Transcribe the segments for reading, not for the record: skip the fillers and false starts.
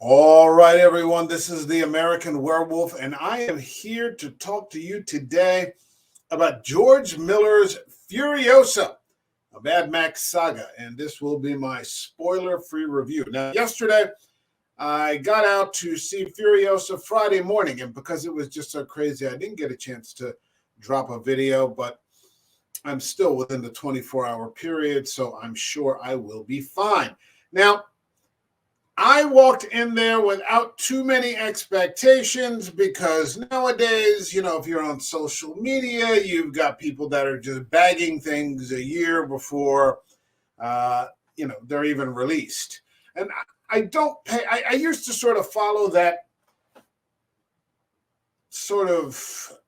All right, everyone, this is the American Werewolf, and I am here to talk to you today about George Miller's Furiosa, a Mad Max saga, and this will be my spoiler-free review. Now, yesterday, I got out to see Furiosa Friday morning, and because it was just so crazy, I didn't get a chance to drop a video, but I'm still within the 24-hour period, so I'm sure I will be fine. Now, I walked in there without too many expectations because nowadays, if you're on social media, you've got people that are just bagging things a year before, they're even released. And I don't pay, I used to sort of follow that sort of,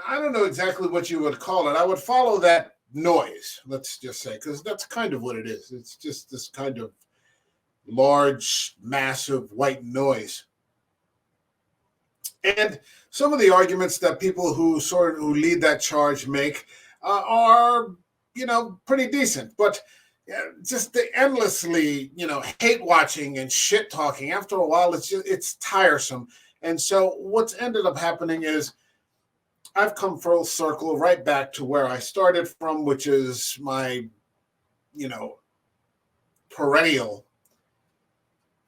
I don't know exactly what you would call it. I would follow that noise, let's just say, because that's kind of what it is. It's just this kind of large, massive white noise. And some of the arguments that people who lead that charge make are, pretty decent. But just the endlessly, hate watching and shit talking, after a while, it's tiresome. And so what's ended up happening is I've come full circle right back to where I started from, which is my, perennial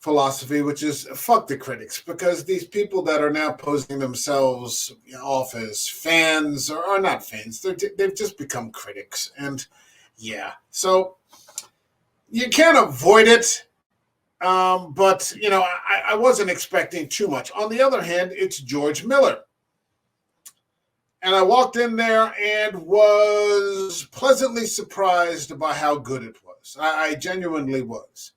philosophy, which is fuck the critics, because these people that are now posing themselves off as fans are not fans. They've just become critics. And so you can't avoid it. But I wasn't expecting too much. On the other hand, it's George Miller. And I walked in there and was pleasantly surprised by how good it was. I genuinely was.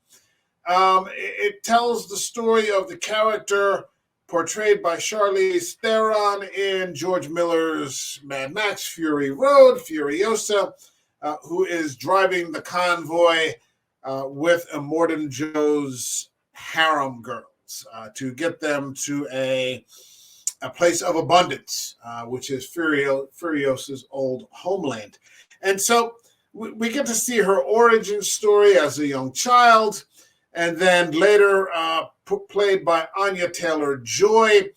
It tells the story of the character portrayed by Charlize Theron in George Miller's Mad Max Fury Road, Furiosa, who is driving the convoy with Immortan Joe's harem girls to get them to a place of abundance, which is Furiosa's old homeland. And so we get to see her origin story as a young child, and then later played by Anya Taylor-Joy.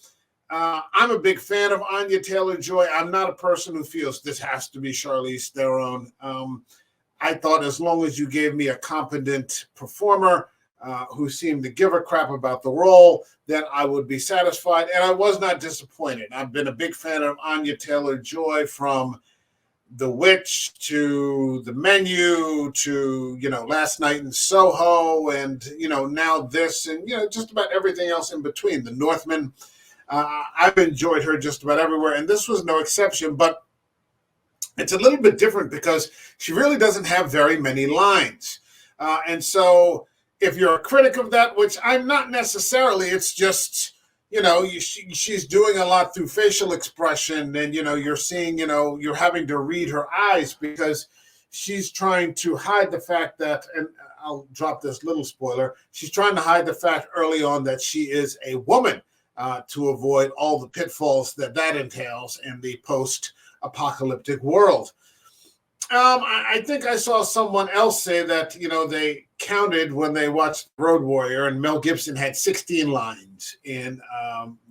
I'm a big fan of Anya Taylor-Joy. I'm not a person who feels this has to be Charlize Theron. I thought as long as you gave me a competent performer who seemed to give a crap about the role, then I would be satisfied. And I was not disappointed. I've been a big fan of Anya Taylor-Joy from The Witch to The Menu to, Last Night in Soho and, now this and, just about everything else in between. The Northman. I've enjoyed her just about everywhere. And this was no exception. But it's a little bit different because she really doesn't have very many lines. And so if you're a critic of that, which I'm not necessarily, it's just, she's doing a lot through facial expression and, you're seeing, you're having to read her eyes because she's trying to hide the fact that, and I'll drop this little spoiler, she's trying to hide the fact early on that she is a woman to avoid all the pitfalls that entails in the post-apocalyptic world. I think I saw someone else say that, they counted when they watched Road Warrior, and Mel Gibson had 16 lines in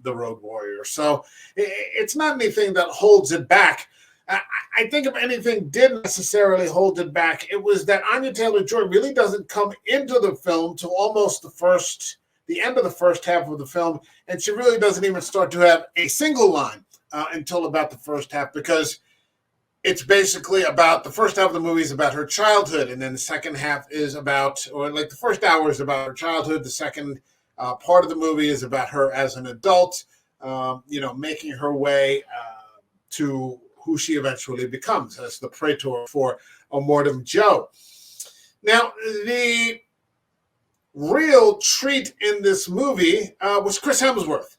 The Road Warrior. So it's not anything that holds it back. I think if anything did necessarily hold it back, it was that Anya Taylor-Joy really doesn't come into the film till almost the end of the first half of the film, and she really doesn't even start to have a single line until about the first half, because it's basically about, the first half of the movie is about her childhood, and then the second half is about, or like the first hour is about her childhood, the second part of the movie is about her as an adult, making her way to who she eventually becomes as the praetor for Immortan Joe. Now, the real treat in this movie was Chris Hemsworth,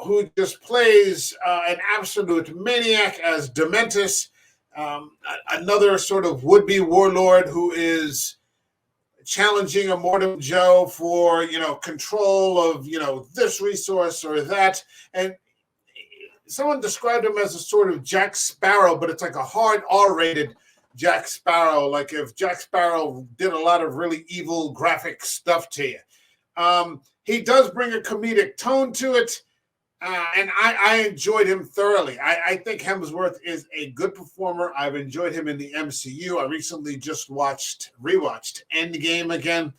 who just plays an absolute maniac as Dementus, another sort of would-be warlord who is challenging Immortan Joe for, control of, this resource or that. And someone described him as a sort of Jack Sparrow, but it's like a hard R-rated Jack Sparrow, like if Jack Sparrow did a lot of really evil graphic stuff to you. He does bring a comedic tone to it. And I enjoyed him thoroughly. I think Hemsworth is a good performer. I've enjoyed him in the MCU. I recently just rewatched Endgame again,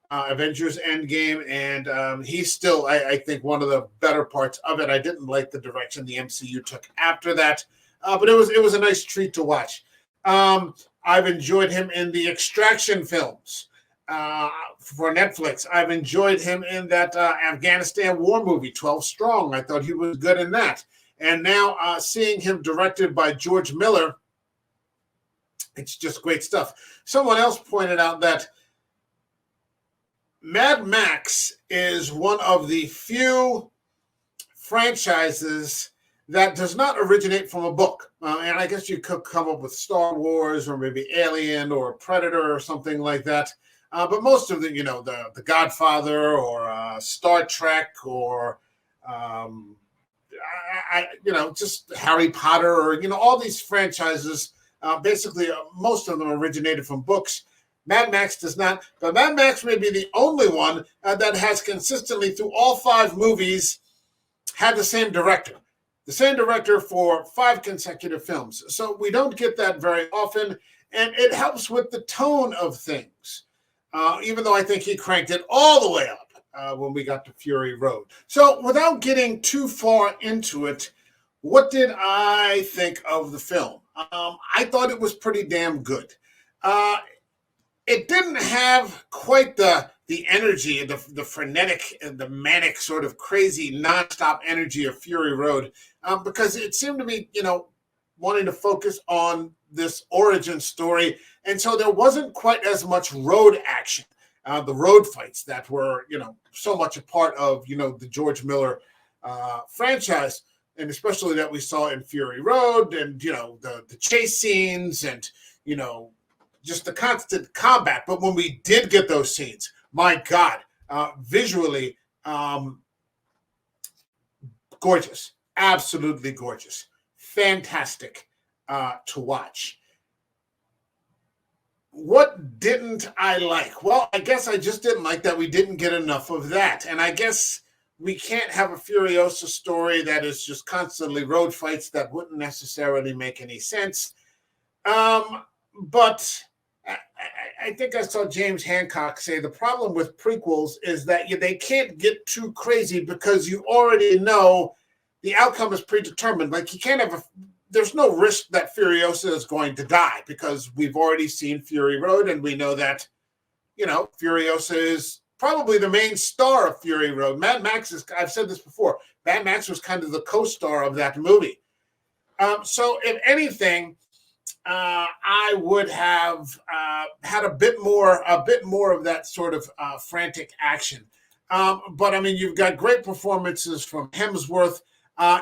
Avengers Endgame, and he's still, I think, one of the better parts of it. I didn't like the direction the MCU took after that, but it was a nice treat to watch. I've enjoyed him in the Extraction films. For Netflix, I've enjoyed him in that Afghanistan war movie, 12 Strong. I thought he was good in that. And now seeing him directed by George Miller, it's just great stuff. Someone else pointed out that Mad Max is one of the few franchises that does not originate from a book. And I guess you could come up with Star Wars or maybe Alien or Predator or something like that. But most of them, the Godfather or Star Trek or, just Harry Potter or, all these franchises, basically most of them originated from books. Mad Max does not, but Mad Max may be the only one that has consistently through all 5 movies had the same director. The same director for 5 consecutive films. So we don't get that very often, and it helps with the tone of things. Even though I think he cranked it all the way up when we got to Fury Road. So without getting too far into it, what did I think of the film? I thought it was pretty damn good. It didn't have quite the energy, the frenetic and the manic sort of crazy nonstop energy of Fury Road because it seemed to be, wanting to focus on this origin story. And so there wasn't quite as much road action, the road fights that were, so much a part of, the George Miller franchise, and especially that we saw in Fury Road and, the chase scenes and, just the constant combat. But when we did get those scenes, my God, visually gorgeous, absolutely gorgeous, fantastic to watch. What didn't I like? Well, I guess I just didn't like that we didn't get enough of that. And I guess we can't have a Furiosa story that is just constantly road fights that wouldn't necessarily make any sense. But I think I saw James Hancock say the problem with prequels is that they can't get too crazy because you already know the outcome is predetermined. Like you can't have there's no risk that Furiosa is going to die because we've already seen Fury Road and we know that, Furiosa is probably the main star of Fury Road. Mad Max is, I've said this before, Mad Max was kind of the co-star of that movie. So if anything, I would have had a bit more of that sort of frantic action. But I mean, you've got great performances from Hemsworth.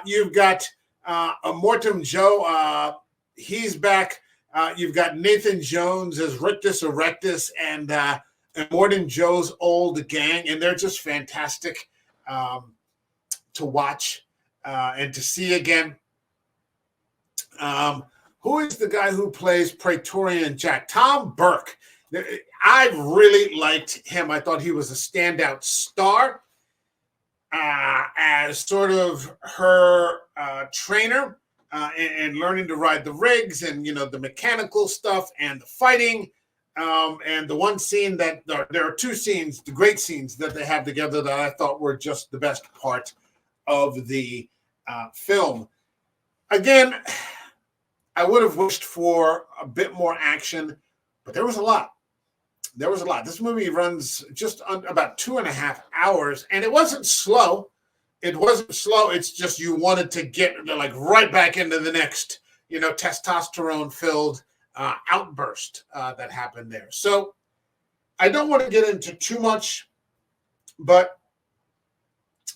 You've got Mortem Joe, he's back. You've got Nathan Jones as Rictus Erectus and Mortem Joe's old gang, and they're just fantastic to watch and to see again. Who is the guy who plays Praetorian Jack? Tom Burke. I really liked him. I thought he was a standout star as sort of her trainer and learning to ride the rigs and, the mechanical stuff and the fighting. And the one scene that there are 2 scenes, the great scenes that they have together that I thought were just the best part of the film. Again, I would have wished for a bit more action, but there was a lot. This movie runs just about 2.5 hours, and it wasn't slow. It's just you wanted to get right back into the next, testosterone-filled outburst that happened there. So I don't want to get into too much, but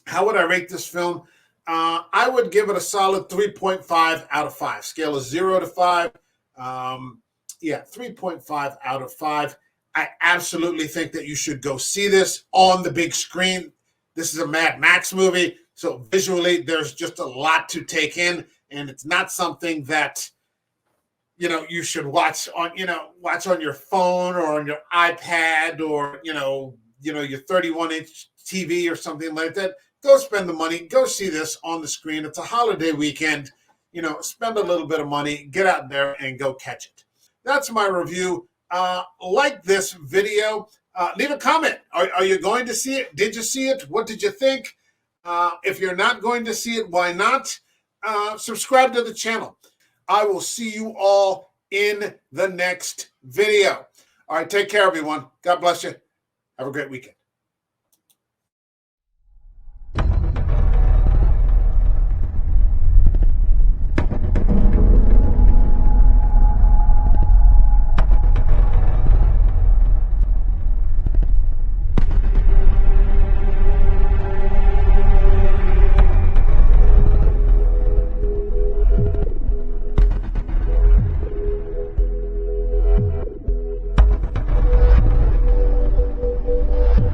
how would I rate this film? I would give it a solid 3.5 out of 5. Scale of 0 to 5. 3.5 out of 5. I absolutely think that you should go see this on the big screen. This is a Mad Max movie, so visually there's just a lot to take in, and it's not something that you should watch on your phone or on your iPad or your 31-inch TV or something like that, go spend the money. Go see this on the screen. It's a holiday weekend. Spend a little bit of money, get out there and go catch it. That's my review. Like this video. Leave a comment. Are you going to see it? Did you see it? What did you think? If you're not going to see it, why not? Subscribe to the channel. I will see you all in the next video. All right, take care, everyone. God bless you. Have a great weekend.